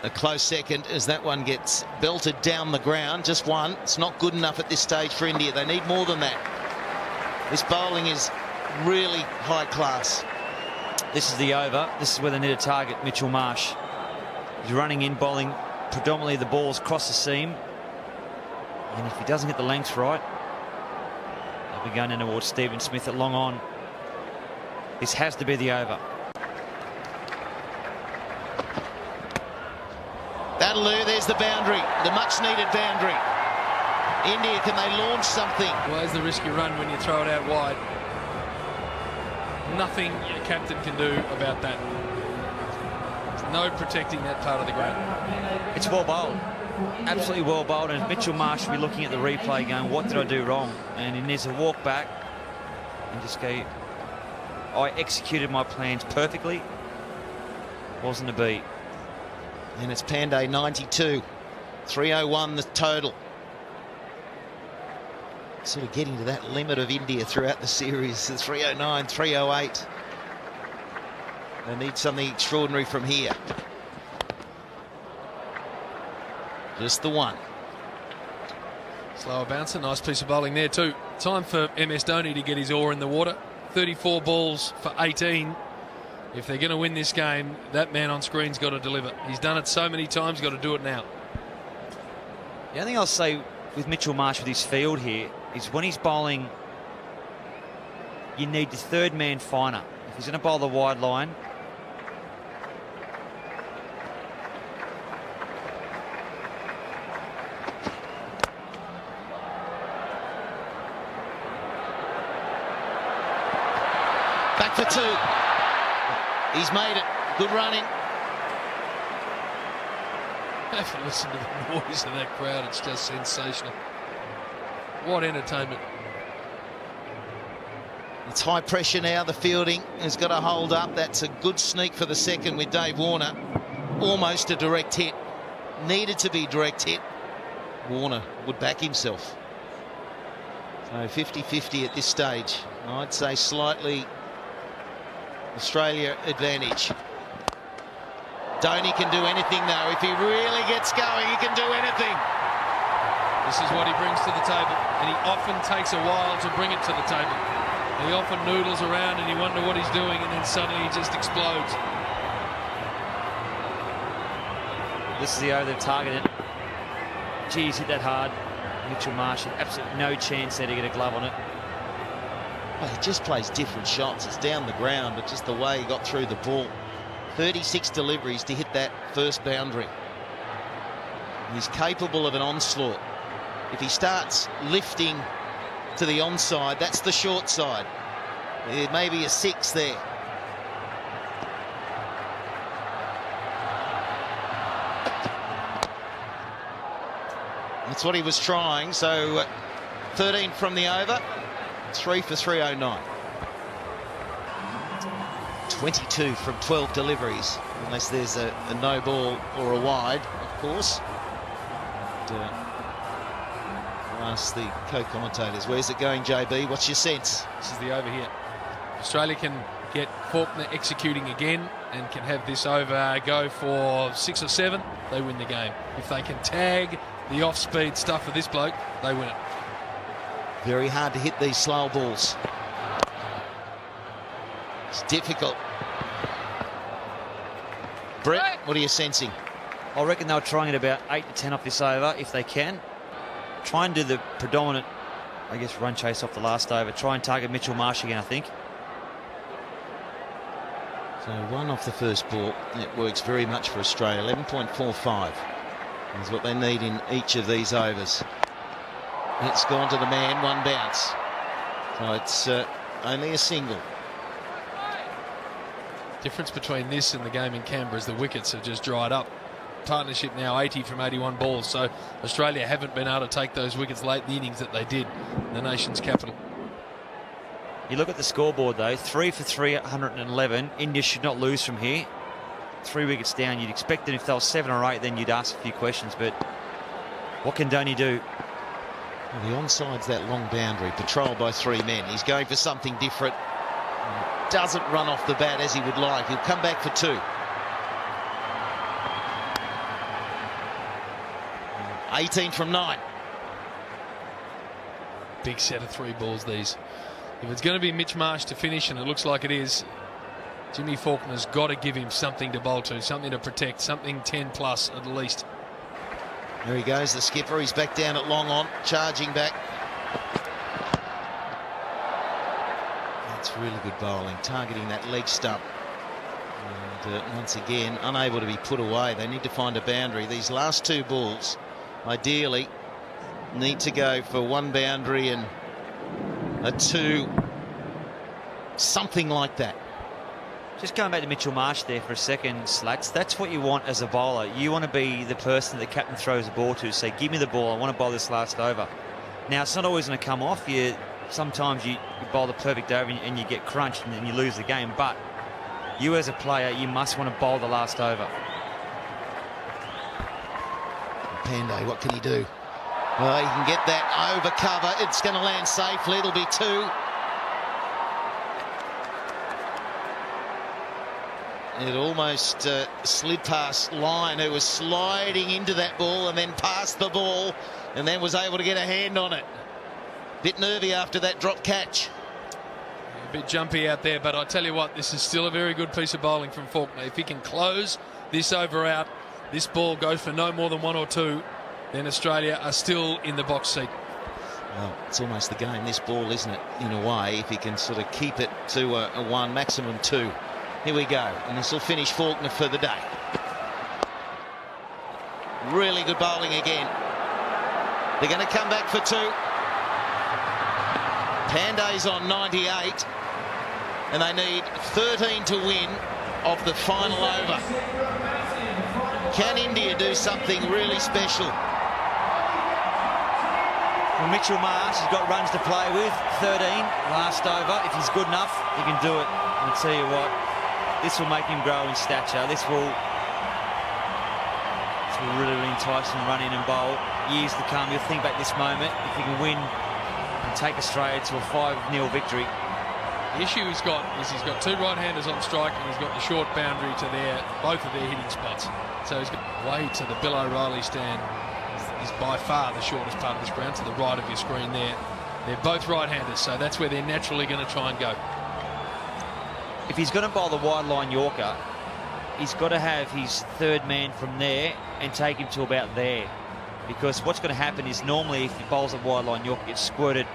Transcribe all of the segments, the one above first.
a close second as that one gets belted down the ground. Just one. It's not good enough at this stage for India. They need more than that. This bowling is really high class. This is the over. This is where they need to target Mitchell Marsh. He's running in, bowling predominantly the balls across the seam. And if he doesn't get the length right, they'll be going in towards Stephen Smith at long on. This has to be the over. That'll do. There's the boundary, the much-needed boundary. India, can they launch something? Well, there's the risk you run when you throw it out wide. Nothing your captain can do about that. No protecting that part of the ground. It's well bowled. Absolutely well bowled. And Mitchell Marsh will be looking at the replay going, what did I do wrong? And he needs to walk back and just go, I executed my plans perfectly. Wasn't a beat. And it's Pandey 92. 301 the total. Sort of getting to that limit of India throughout the series. The 309, 308. They need something extraordinary from here. Just the one. Slower bouncer, nice piece of bowling there too. Time for MS Dhoni to get his oar in the water. 34 balls for 18. If they're going to win this game, that man on screen's got to deliver. He's done it so many times, got to do it now. The only thing I'll say with Mitchell Marsh with his field here is when he's bowling, you need the third man finer. If he's going to bowl the wide line, back for two. He's made it. Good running. Have to listen to the noise of that crowd. It's just sensational. What entertainment. It's high pressure now. The fielding has got to hold up. That's a good sneak for the second with Dave Warner. Almost a direct hit. Needed to be direct hit. Warner would back himself. So 50-50 at this stage. I'd say slightly Australia advantage. Dhoni can do anything though. If he really gets going, he can do anything. This is what he brings to the table, and he often takes a while to bring it to the table. And he often noodles around and you wonder what he's doing, and then suddenly he just explodes. this is the over they've targeted. Geez, hit that hard. Mitchell Marsh had absolutely no chance there to get a glove on it. Well, he just plays different shots. It's down the ground, but just the way he got through the ball. 36 deliveries to hit that first boundary. He's capable of an onslaught. If he starts lifting to the onside, that's the short side. There may be a 6 there. That's what he was trying. So 13 from the over, 3 for 309. 22 from 12 deliveries, unless there's a no ball or a wide, of course. I'll ask the co-commentators, where's it going, JB? What's your sense? This is the over here. Australia can get Faulkner executing again and can have this over go for 6 or 7. They win the game. If they can tag the off-speed stuff of this bloke, they win it. Very hard to hit these slow balls. It's difficult. Brett, what are you sensing? I reckon they'll try and get about 8 to 10 off this over if they can. Try and do the predominant, I guess, run chase off the last over. Try and target Mitchell Marsh again, I think. So 1 off the first ball. It works very much for Australia. 11.45 is what they need in each of these overs. It's gone to the man, 1 bounce. So it's only a single. Difference between this and the game in Canberra is the wickets have just dried up. Partnership now 80 from 81 balls, so Australia haven't been able to take those wickets late in the innings that they did in the nation's capital. You look at the scoreboard though, 3 for 311. India should not lose from here. 3 wickets down. You'd expect that if they were 7 or 8, then you'd ask a few questions, but what can Dhoni do? Well, the onside's that long boundary, patrolled by 3 men. He's going for something different. Doesn't run off the bat as he would like. He'll come back for 2. 18 from 9. Big set of 3 balls, these. If it's going to be Mitch Marsh to finish, and it looks like it is, Jimmy Faulkner's got to give him something to bowl to, something to protect, something 10 plus at least. There he goes, the skipper. He's back down at long on, charging back. That's really good bowling, targeting that leg stump. And once again, unable to be put away. They need to find a boundary. These last 2 balls, ideally, need to go for 1 boundary and a 2, something like that. Just going back to Mitchell Marsh there for a second, Slats, that's what you want as a bowler. You want to be the person that the captain throws the ball to, say, give me the ball, I want to bowl this last over. Now, it's not always going to come off. Sometimes you bowl the perfect over and you get crunched and then you lose the game, but you as a player, you must want to bowl the last over. Pandey, what can he do? Well, he can get that over cover. It's going to land safely. It'll be 2. It almost slid past Lyon, who was sliding into that ball and then passed the ball and then was able to get a hand on it. Bit nervy after that drop catch. A bit jumpy out there, but I tell you what, this is still a very good piece of bowling from Faulkner. If he can close this over out, this ball goes for no more than 1 or 2, then Australia are still in the box seat. Well, it's almost the game, this ball, isn't it, in a way, if he can sort of keep it to a 1, maximum 2. Here we go, and this will finish Faulkner for the day. Really good bowling again. They're going to come back for 2. Pandey's on 98, and they need 13 to win of the final over. Can India do something really special? Well, Mitchell Marsh has got runs to play with, 13 last over. If he's good enough, he can do it. And I'll tell you what, this will make him grow in stature. This will really entice him, run in and bowl. Years to come, you'll think back this moment, if he can win and take Australia to a 5-0 victory. The issue he's got is he's got 2 right-handers on strike and he's got the short boundary to both of their hitting spots. So he's got way to the Bill O'Reilly stand. Is by far the shortest part of this ground, to the right of your screen there. They're both right-handers, so that's where they're naturally going to try and go. If he's going to bowl the wide line Yorker, he's got to have his 3rd man from there and take him to about there. Because what's going to happen is normally if he bowls a wide line Yorker, it's squirted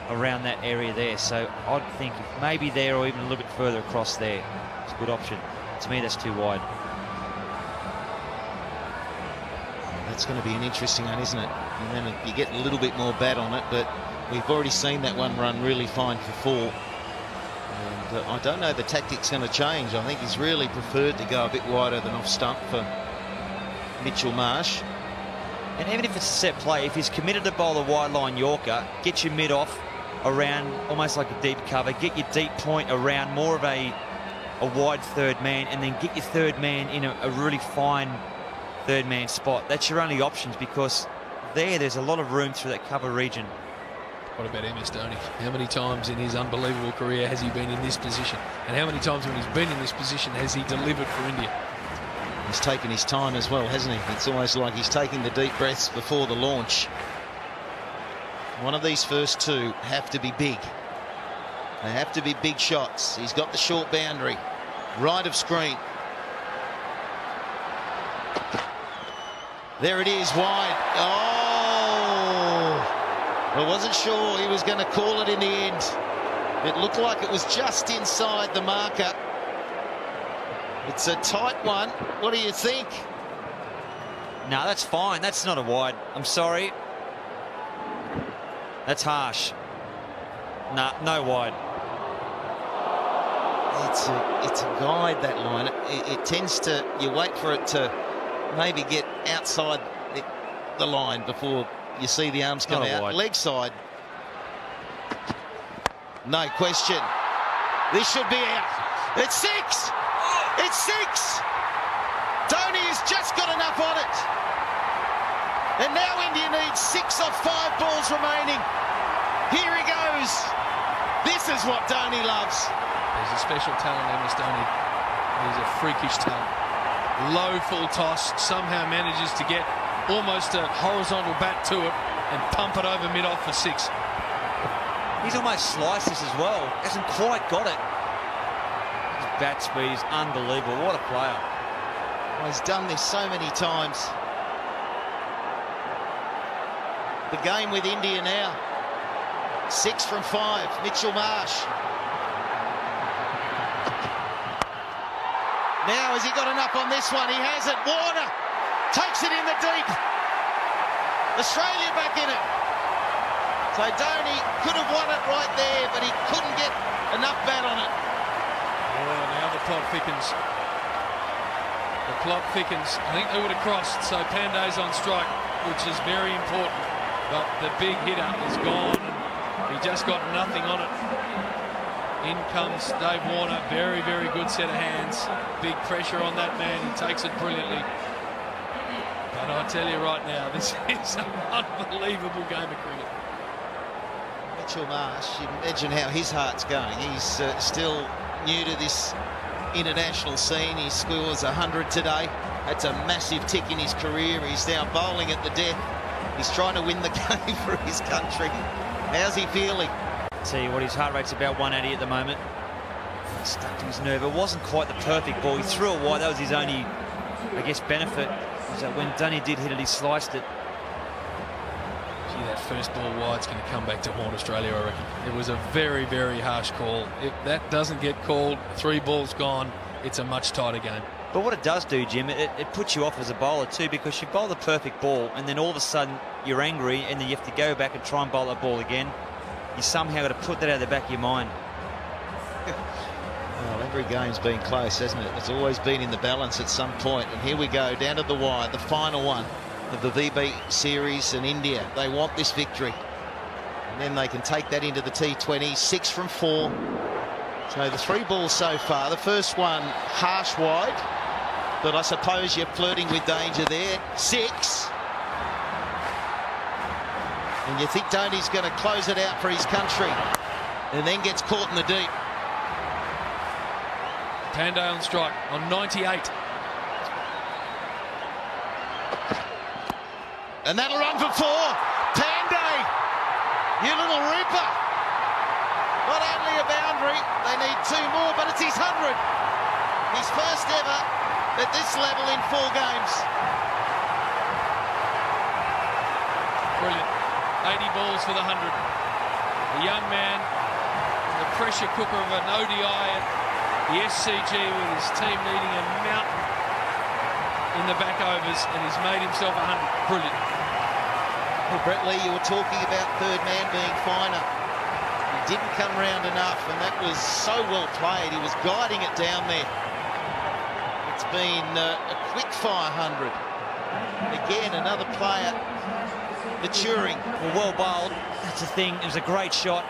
around that area there. So I'd think if maybe there or even a little bit further across there, it's a good option. To me, that's too wide. That's going to be an interesting one, isn't it? And then you get a little bit more bat on it, but we've already seen that 1 run really fine for 4. And I don't know the tactic's going to change. I think he's really preferred to go a bit wider than off stump for Mitchell Marsh. And even if it's a set play, if he's committed to bowl a wide line Yorker, get your mid off around almost like a deep cover, get your deep point around more of a wide 3rd man, and then get your 3rd man in a really fine 3rd man spot. That's your only options, because there's a lot of room through that cover region. What about MS Dhoni? How many times in his unbelievable career has he been in this position? And how many times when he's been in this position has he delivered for India? He's taken his time as well, hasn't he? It's almost like he's taking the deep breaths before the launch. One of these first 2 have to be big. They have to be big shots. He's got the short boundary, right of screen. There it is, wide. Oh! I wasn't sure he was going to call it in the end. It looked like it was just inside the marker. It's a tight one. What do you think? No, that's fine. That's not a wide. I'm sorry. That's harsh. Nah, no wide. It's a guide, that line. It tends to, you wait for it to maybe get outside the line before you see the arms come out. Wide. Leg side. No question. This should be out. It's 6. It's 6. Dhoni has just got enough on it. And now India needs 6 off 5 balls remaining. Here he goes. This is what Dhoni loves. There's a special talent, MS Dhoni. He's a freakish talent. Low full toss, somehow manages to get almost a horizontal bat to it and pump it over mid-off for 6. He's almost sliced this as well. Hasn't quite got it. His bat speed is unbelievable. What a player. Well, he's done this so many times. The game with India now. 6 from 5. Mitchell Marsh. Now, has he got enough on this one? He has it. Warner takes it in the deep. Australia back in it. So Dhoni could have won it right there, but he couldn't get enough bat on it. Oh, now the plot thickens. The plot thickens. I think they would have crossed, so Pandey's on strike, which is very important. But the big hitter is gone. He just got nothing on it. In comes Dave Warner. Very, very good set of hands. Big pressure on that man. He takes it brilliantly. But I tell you right now, this is an unbelievable game of cricket. Mitchell Marsh, you imagine how his heart's going. He's still new to this international scene. He scores 100 today. That's a massive tick in his career. He's now bowling at the death. He's trying to win the game for his country. How's he feeling? Tell you what, his heart rate's about 180 at the moment. Stuck to his nerve. It wasn't quite the perfect ball. He threw it wide. That was his only, I guess, benefit. Was that when Dhoni did hit it, he sliced it. Gee, that first ball wide's going to come back to haunt Australia, I reckon. It was a very, very harsh call. If that doesn't get called, 3 balls gone, it's a much tighter game. But what it does do, Jim, it puts you off as a bowler too, because you bowl the perfect ball and then all of a sudden you're angry and then you have to go back and try and bowl that ball again. You somehow got to put that out of the back of your mind. Well, every game's been close, hasn't it? It's always been in the balance at some point. And here we go, down to the wire, the final one of the VB series, and India. They want this victory. And then they can take that into the T20. 6 from 4. So the 3 balls so far. The first one, harsh wide. But I suppose you're flirting with danger there. 6. And you think Dhoni's going to close it out for his country, and then gets caught in the deep. Pandey on strike on 98. And that'll run for 4. Pandey, you little ripper. Not only a boundary, they need 2 more, but it's his 100. His first ever at this level in 4 games. Brilliant. 80 balls for the 100. The young man, the pressure cooker of an ODI at the SCG with his team needing a mountain in the back overs, and he's made himself 100. Brilliant. Well, Brett Lee, you were talking about third man being finer. He didn't come round enough, and that was so well played. He was guiding it down there. It's been a quick fire 100. Again, another player maturing. Well bowled. That's the thing. It was a great shot.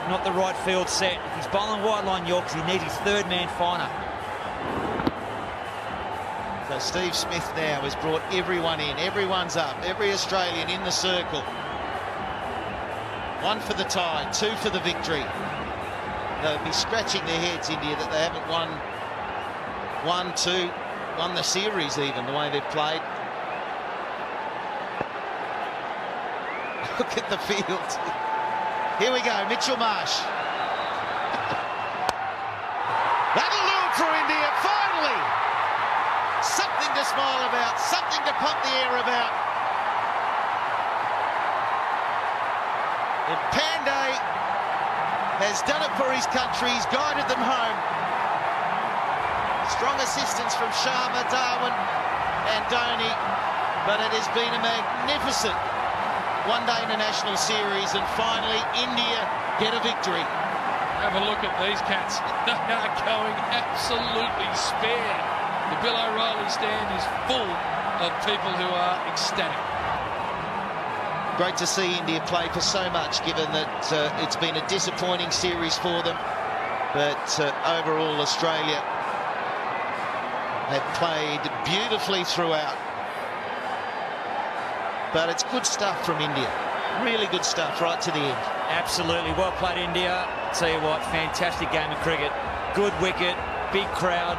Not the right field set. If he's bowling wide line Yorks, he needs his third man finer. So Steve Smith now has brought everyone in. Everyone's up. Every Australian in the circle. 1 for the tie, 2 for the victory. They'll be scratching their heads, India, that they haven't won 1, 2, won the series even, the way they've played. Look at the field. Here we go, Mitchell Marsh. That'll do it for India, finally. Something to smile about, something to pump the air about. And Pandey has done it for his country. He's guided them home. Strong assistance from Sharma, Darwin and Dhoni, but it has been a magnificent one-day international series, and finally India get a victory. Have a look at these cats. They are going absolutely spare. The Bill O'Reilly stand is full of people who are ecstatic. Great to see India play for so much, given that it's been a disappointing series for them. But overall, Australia have played beautifully throughout. But it's good stuff from India. Really good stuff right to the end. Absolutely. Well played, India. Tell you what, fantastic game of cricket. Good wicket, big crowd.